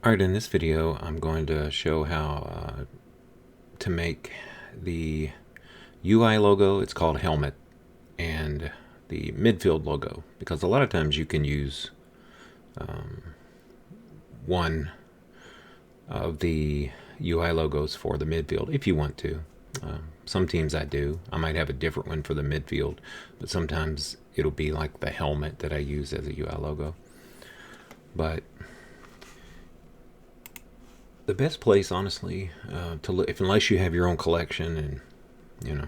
Alright, in this video I'm going to show how to make the UI logo, it's called helmet, and the midfield logo, because a lot of times you can use one of the UI logos for the midfield if you want to. Some teams I do. I might have a different one for the midfield, but sometimes it'll be like the helmet that I use as a UI logo. But the best place, honestly, to look, if unless you have your own collection and you know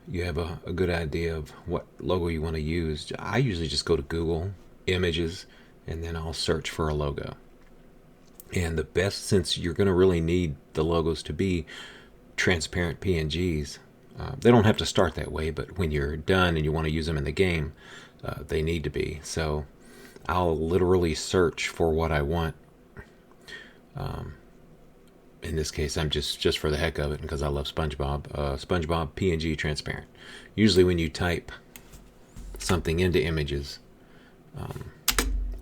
you have a good idea of what logo you want to use, I usually just go to Google Images and then I'll search for a logo. And the best, since you're going to really need the logos to be transparent PNGs, they don't have to start that way, but when you're done and you want to use them in the game, they need to be. So I'll literally search for what I want. In this case, I'm just for the heck of it, because I love SpongeBob. SpongeBob PNG transparent. Usually when you type something into Images,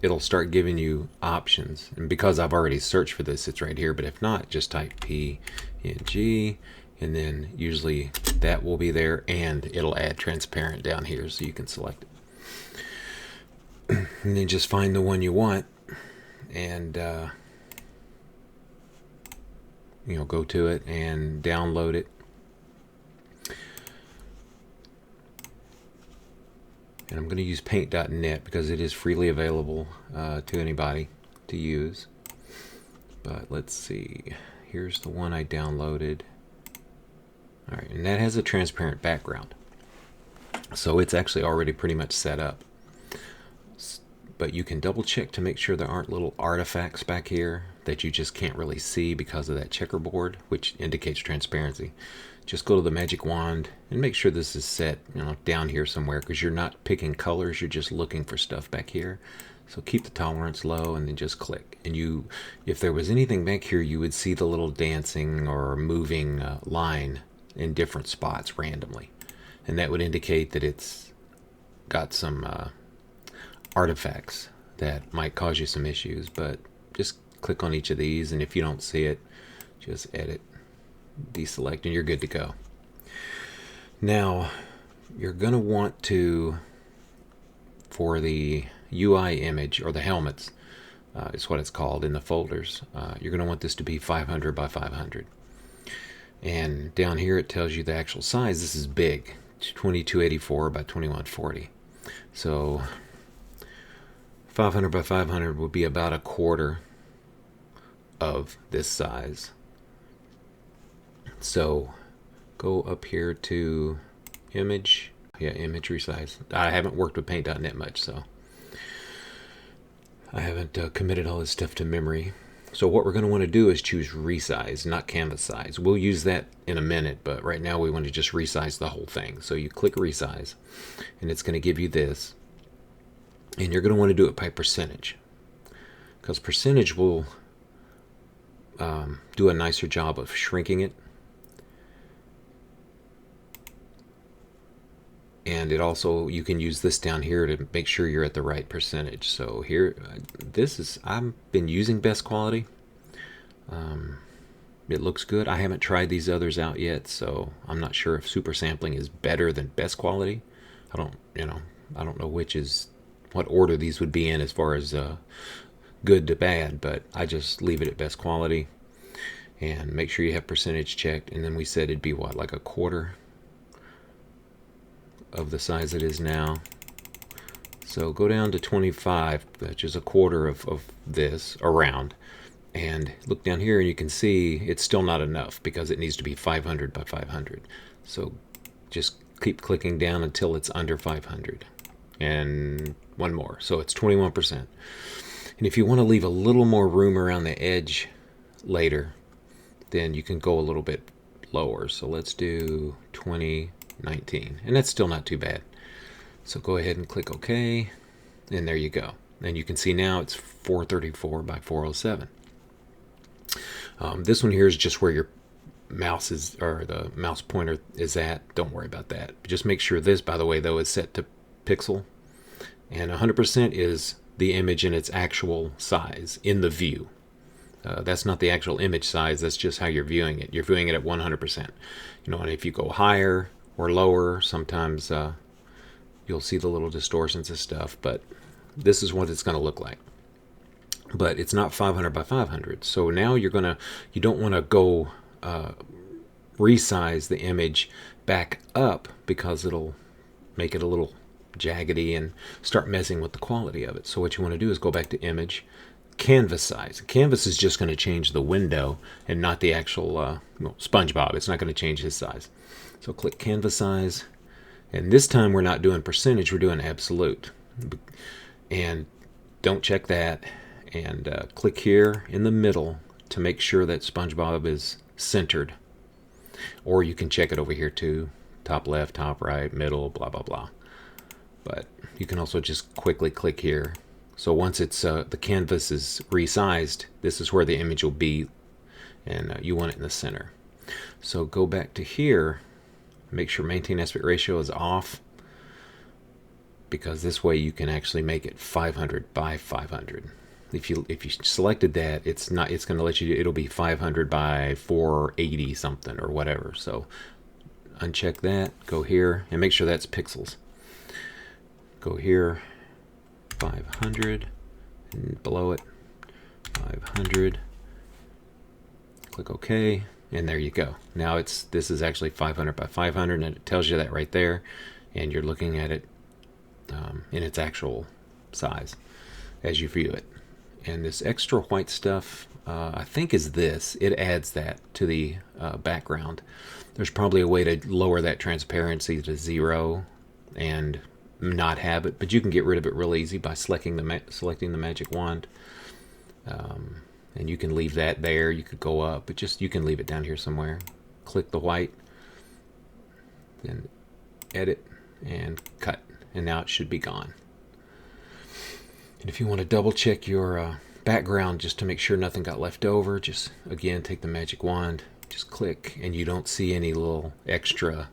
it'll start giving you options. And because I've already searched for this, it's right here. But if not, just type PNG, and then usually that will be there, and it'll add transparent down here so you can select it. And then just find the one you want, and go to it and download it. And I'm going to use paint.net because it is freely available to anybody to use. But let's see. Here's the one I downloaded. All right, and that has a transparent background. So it's actually already pretty much set up. But you can double check to make sure there aren't little artifacts back here that you just can't really see because of that checkerboard, which indicates transparency. Just go to the magic wand and make sure this is set down here somewhere, because you're not picking colors, you're just looking for stuff back here. So keep the tolerance low and then just click. And if there was anything back here, you would see the little dancing or moving line in different spots randomly. And that would indicate that it's got some artifacts that might cause you some issues. But just click on each of these, and if you don't see it, just edit, deselect, and you're good to go. Now you're going to want to, for the UI image, or the helmets is what it's called in the folders, you're going to want this to be 500 by 500. And down here it tells you the actual size. This is big, 2284 by 2140. So 500 by 500 would be about a quarter of this size. So go up here to image, image resize. I haven't worked with paint.net much, so I haven't committed all this stuff to memory. So what we're going to want to do is choose resize, not canvas size. We'll use that in a minute, but right now we want to just resize the whole thing. So you click resize, and it's going to give you this. And you're going to want to do it by percentage, because percentage will do a nicer job of shrinking it. And it also, you can use this down here to make sure you're at the right percentage. So here, I've been using best quality. It looks good. I haven't tried these others out yet, so I'm not sure if super sampling is better than best quality. I don't know what order these would be in as far as good to bad, but I just leave it at best quality and make sure you have percentage checked. And then we said it'd be what, like a quarter of the size it is now. So go down to 25, which is a quarter of this around, and look down here and you can see it's still not enough because it needs to be 500 by 500. So just keep clicking down until it's under 500, and one more, so it's 21%. And if you want to leave a little more room around the edge later, then you can go a little bit lower. So let's do 2019, and that's still not too bad. So go ahead and click OK, and there you go. And you can see now it's 434 by 407. This one here is just where your mouse is, or the mouse pointer is at. Don't worry about that. Just make sure this, by the way, though, is set to pixel, and 100% is the image in its actual size in the view. That's not the actual image size, that's just how you're viewing it. You're viewing it at 100%. You know, and if you go higher or lower, sometimes you'll see the little distortions and stuff, but this is what it's going to look like. But it's not 500 by 500. So now you don't want to go resize the image back up, because it'll make it a little jaggedy and start messing with the quality of it. So what you want to do is go back to image, canvas size. Canvas is just going to change the window and not the actual SpongeBob. It's not going to change his size. So click canvas size, and this time we're not doing percentage, we're doing absolute. And don't check that, and click here in the middle to make sure that SpongeBob is centered. Or you can check it over here too, top left, top right, middle, blah blah blah. But you can also just quickly click here. So once it's the canvas is resized, this is where the image will be, and you want it in the center. So go back to here, make sure maintain aspect ratio is off, because this way you can actually make it 500 by 500. If you selected that, it's going to let you, it'll be 500 by 480 something or whatever. So uncheck that, go here, and make sure that's pixels. Go here, 500, and below it, 500. Click OK, and there you go. Now this is actually 500 by 500, and it tells you that right there, and you're looking at it in its actual size as you view it. And this extra white stuff, I think is this. It adds that to the background. There's probably a way to lower that transparency to 0 and not have it, but you can get rid of it real easy by selecting the magic wand. And you can leave that there. You could go up, but you can leave it down here somewhere. Click the white, then edit and cut, and now it should be gone. And if you want to double check your background just to make sure nothing got left over, just again take the magic wand, just click, and you don't see any little extra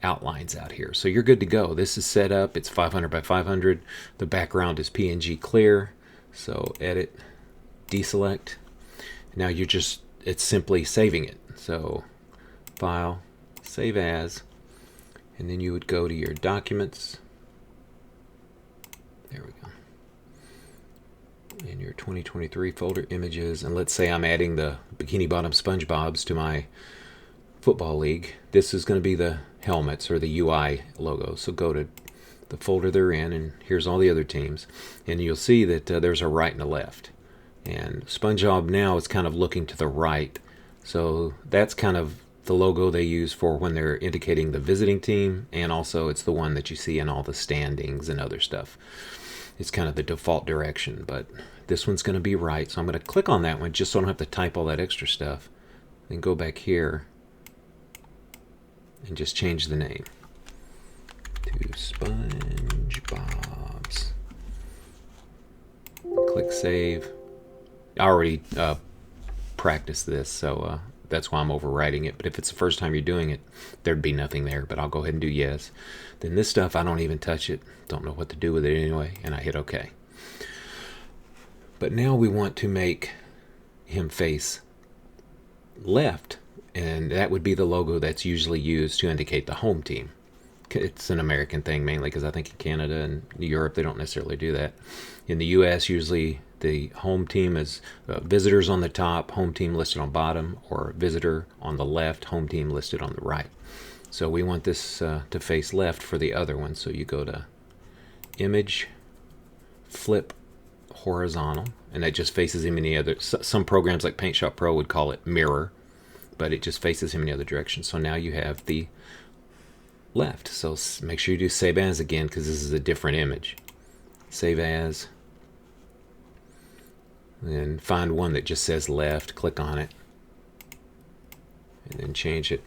outlines out here. So you're good to go. This is set up. It's 500 by 500. The background is PNG clear. So edit, deselect. Now it's simply saving it. So file, save as, and then you would go to your documents. There we go. In your 2023 folder, images, and let's say I'm adding the Bikini Bottom SpongeBobs to my football league. This is going to be the helmets or the UI logo. So go to the folder they're in, and here's all the other teams, and you'll see that there's a right and a left. And SpongeBob now is kind of looking to the right, so that's kind of the logo they use for when they're indicating the visiting team, and also it's the one that you see in all the standings and other stuff. It's kind of the default direction, but this one's going to be right, so I'm going to click on that one just so I don't have to type all that extra stuff. Then go back here and just change the name to SpongeBob's. Click save. I already practiced this, so that's why I'm overwriting it. But if it's the first time you're doing it, there'd be nothing there, but I'll go ahead and do yes. Then this stuff, I don't even touch it. Don't know what to do with it anyway, and I hit OK. But now we want to make him face left, and that would be the logo that's usually used to indicate the home team. It's an American thing mainly, because I think in Canada and Europe they don't necessarily do that. In the US, usually the home team is visitors on the top, home team listed on bottom, or visitor on the left, home team listed on the right. So we want this to face left for the other one. So you go to image, flip horizontal, and that just faces him in the other. Some programs like Paint Shop Pro would call it mirror, but it just faces him in the other direction. So now you have the left. So make sure you do save as again, because this is a different image. Save as, and then find one that just says left, click on it, and then change it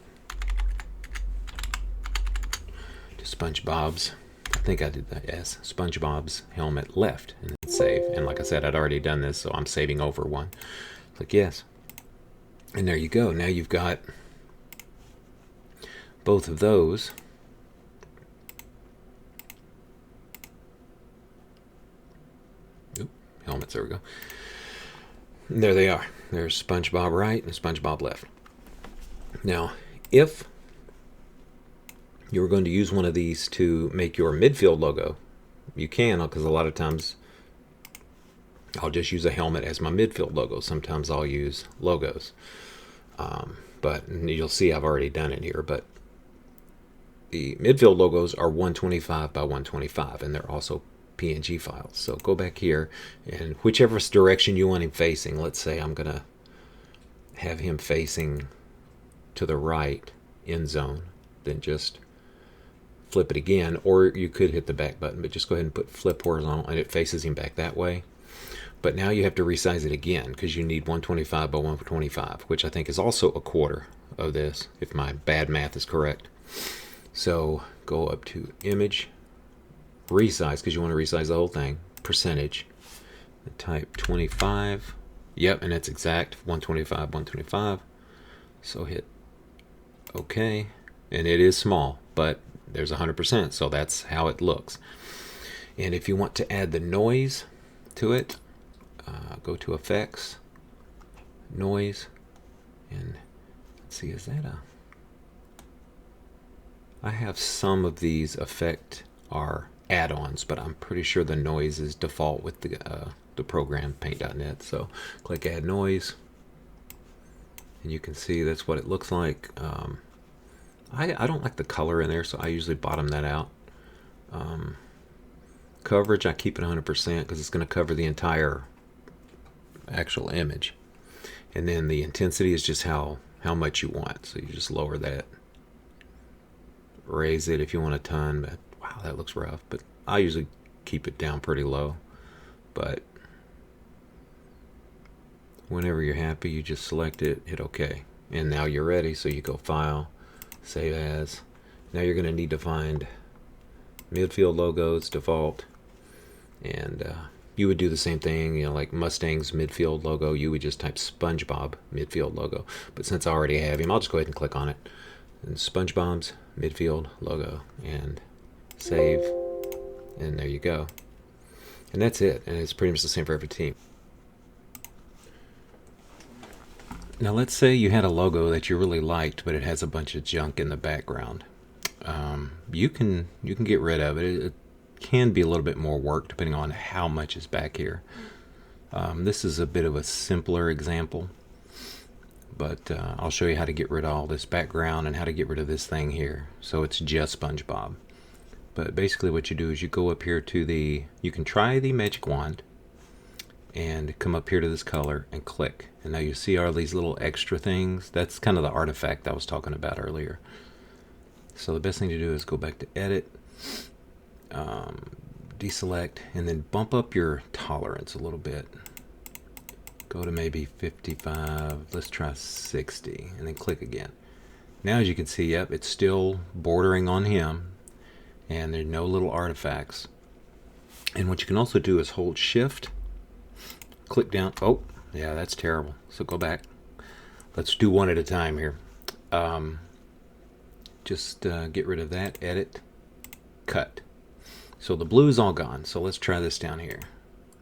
to SpongeBob's. I think I did that, yes, SpongeBob's helmet left, and then save. And like I said, I'd already done this, so I'm saving over one. Click yes, and there you go. Now you've got both of those. helmets. There we go. And there they are. There's SpongeBob right and SpongeBob left. Now, if you were going to use one of these to make your midfield logo, you can, because a lot of times I'll just use a helmet as my midfield logo. Sometimes I'll use logos. But you'll see I've already done it here. But the midfield logos are 125 by 125, and they're also PNG files. So go back here, and whichever direction you want him facing, let's say I'm going to have him facing to the right end zone, then just flip it again, or you could hit the back button, but just go ahead and put flip horizontal, and it faces him back that way. But now you have to resize it again because you need 125 by 125, which I think is also a quarter of this, if my bad math is correct. So go up to image, resize, because you want to resize the whole thing, percentage, and type 25. Yep, and it's exact 125, 125. So hit OK, and it is small, but there's 100%, so that's how it looks. And if you want to add the noise to it, go to effects, noise, and let's see, is that a... I have some of these effect are add-ons, but I'm pretty sure the noise is default with the program paint.net. So click add noise, and you can see that's what it looks like. I don't like the color in there, so I usually bottom that out. Coverage, I keep it 100% because it's going to cover the entire actual image. And then the intensity is just how much you want. So you just lower that. Raise it if you want a ton, but wow, that looks rough. But I usually keep it down pretty low. But whenever you're happy, you just select it, hit OK. And now you're ready. So you go File, Save As. Now you're going to need to find midfield logos, default. And you would do the same thing, you know, like Mustang's midfield logo, you would just type SpongeBob midfield logo. But since I already have him, I'll just go ahead and click on it. And SpongeBob's midfield logo, and save, and there you go. And that's it, and it's pretty much the same for every team. Now let's say you had a logo that you really liked, but it has a bunch of junk in the background. You can get rid of it. It can be a little bit more work depending on how much is back here. This is a bit of a simpler example, but I'll show you how to get rid of all this background and how to get rid of this thing here. So it's just SpongeBob. But basically what you do is you go up here to you can try the magic wand and come up here to this color and click. And now you see all these little extra things. That's kind of the artifact I was talking about earlier. So the best thing to do is go back to edit, deselect, and then bump up your tolerance a little bit. Go to maybe 55, let's try 60, and then click again. Now as you can see, yep, it's still bordering on him, and there's no little artifacts. And what you can also do is hold shift, click down. Oh, yeah, that's terrible. So go back. Let's do one at a time here. Just get rid of that, edit, cut. So the blue is all gone. So let's try this down here.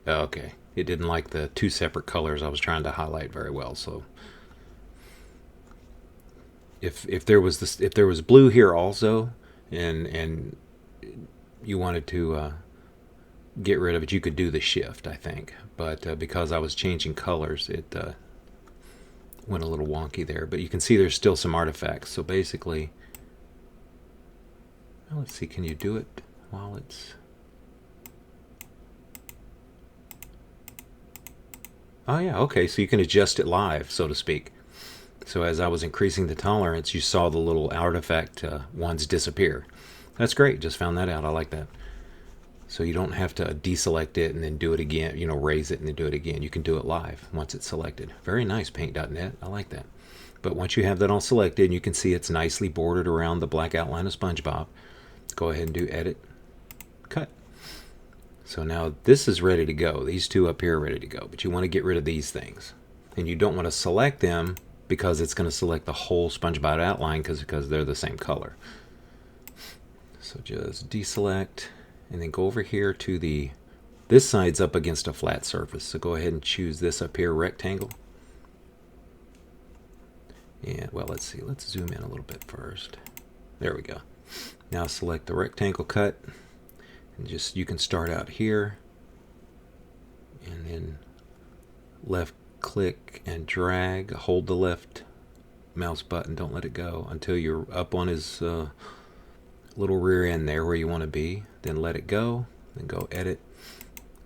Okay, it didn't like the two separate colors I was trying to highlight very well. So if there was blue here also, and you wanted to get rid of it, you could do the shift, I think. But because I was changing colors, it went a little wonky there. But you can see there's still some artifacts. So basically, well, let's see, can you do it while it's... Oh yeah, okay, so you can adjust it live, so to speak. So as I was increasing the tolerance, you saw the little artifact ones disappear. That's great, just found that out. I like that. So you don't have to deselect it and then do it again, you know, raise it and then do it again. You can do it live once it's selected. Very nice, paint.net. I like that. But once you have that all selected, and you can see it's nicely bordered around the black outline of SpongeBob, go ahead and do edit, cut. So now this is ready to go. These two up here are ready to go, but you want to get rid of these things. And you don't want to select them because it's going to select the whole SpongeBob outline because they're the same color. So just deselect, and then go over here to the This side's up against a flat surface, so go ahead and choose this up here, rectangle. And well, let's see, let's zoom in a little bit first. There we go. Now select the rectangle cut, and just, you can start out here and then left click and drag, hold the left mouse button, don't let it go until you're up on his little rear end there where you want to be. Then let it go, then go edit,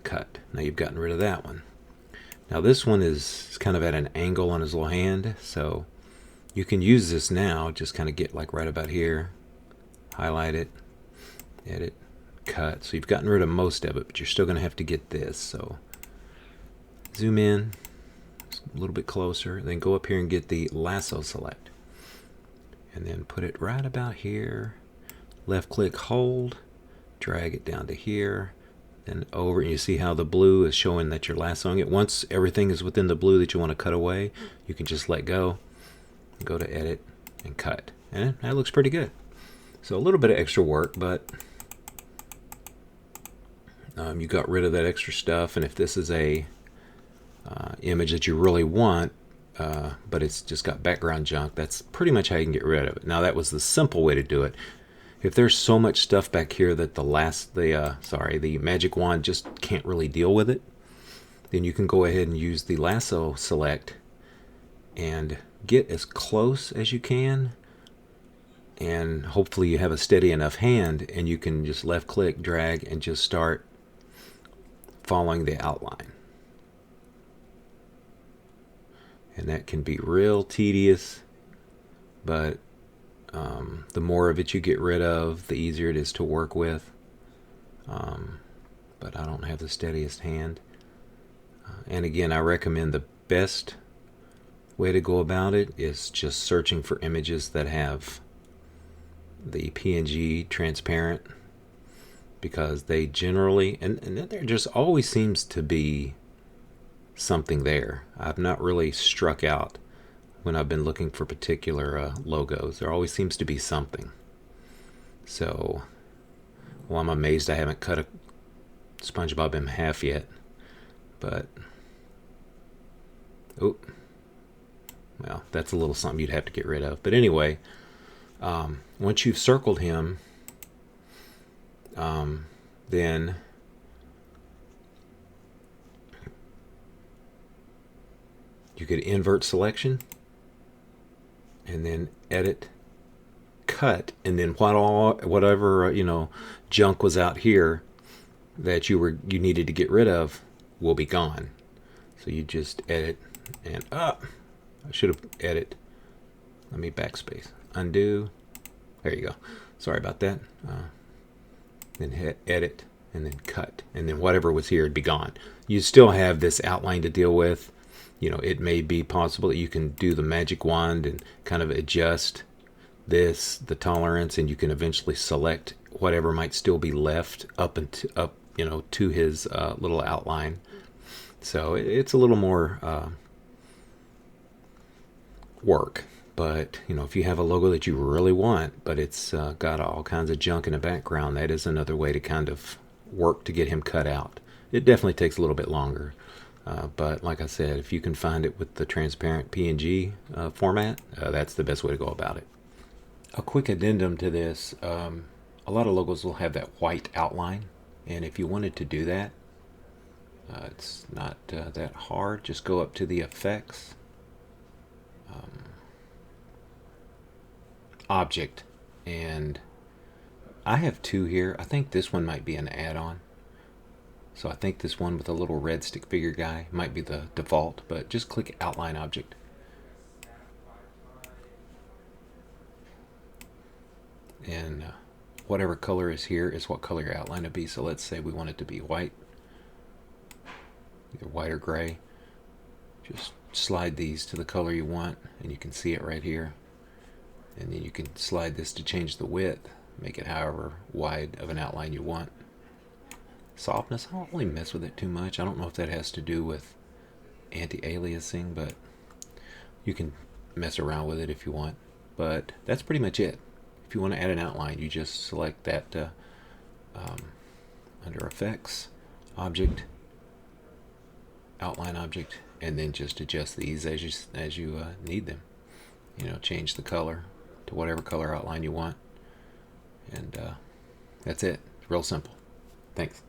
cut. Now you've gotten rid of that one. Now this one is kind of at an angle on his little hand, so you can use this now, just kind of get like right about here, highlight it, edit, cut. So you've gotten rid of most of it, but you're still going to have to get this. So zoom in a little bit closer, then go up here and get the lasso select, and then put it right about here. Left click, hold, drag it down to here, then over, and you see how the blue is showing that you're lassoing it. Once everything is within the blue that you want to cut away, you can just let go, go to edit, and cut. And that looks pretty good. So a little bit of extra work, but you got rid of that extra stuff. And if this is a image that you really want, but it's just got background junk, that's pretty much how you can get rid of it. Now that was the simple way to do it. If there's so much stuff back here that the magic wand just can't really deal with it, then you can go ahead and use the lasso select and get as close as you can, and hopefully you have a steady enough hand, and you can just left click, drag, and just start following the outline. And that can be real tedious, but the more of it you get rid of, the easier it is to work with. But I don't have the steadiest hand. And again, I recommend the best way to go about it is just searching for images that have the PNG transparent, because they generally, and there just always seems to be something there. I've not really struck out when I've been looking for particular logos. There always seems to be something. So, well, I'm amazed I haven't cut a SpongeBob in half yet. But, oh, well, that's a little something you'd have to get rid of. But anyway, once you've circled him, then you could invert selection, and then edit, cut, and then whatever junk was out here that you needed to get rid of will be gone. So you just edit, and I should have edit. Let me backspace, undo. There you go. Sorry about that. Then hit edit, and then cut, and then whatever was here would be gone. You still have this outline to deal with. It may be possible that you can do the magic wand and kind of adjust the tolerance, and you can eventually select whatever might still be left up to his little outline. So it's a little more work. But if you have a logo that you really want, but it's got all kinds of junk in the background, that is another way to kind of work to get him cut out. It definitely takes a little bit longer. But like I said, if you can find it with the transparent PNG format, that's the best way to go about it. A quick addendum to this, a lot of logos will have that white outline, and if you wanted to do that, it's not that hard. Just go up to the effects, object, and I have two here. I think this one might be an add-on. So I think this one with a little red stick figure guy might be the default, but just click outline object. And whatever color is here is what color your outline would be. So let's say we want it to be white, either white or gray. Just slide these to the color you want, and you can see it right here. And then you can slide this to change the width, make it however wide of an outline you want. Softness, I don't really mess with it too much. I don't know if that has to do with anti-aliasing, but you can mess around with it if you want. But that's pretty much it. If you want to add an outline, you just select that under effects, object, outline object, and then just adjust these as you need them. You know, change the color to whatever color outline you want, and that's it. Real simple. Thanks.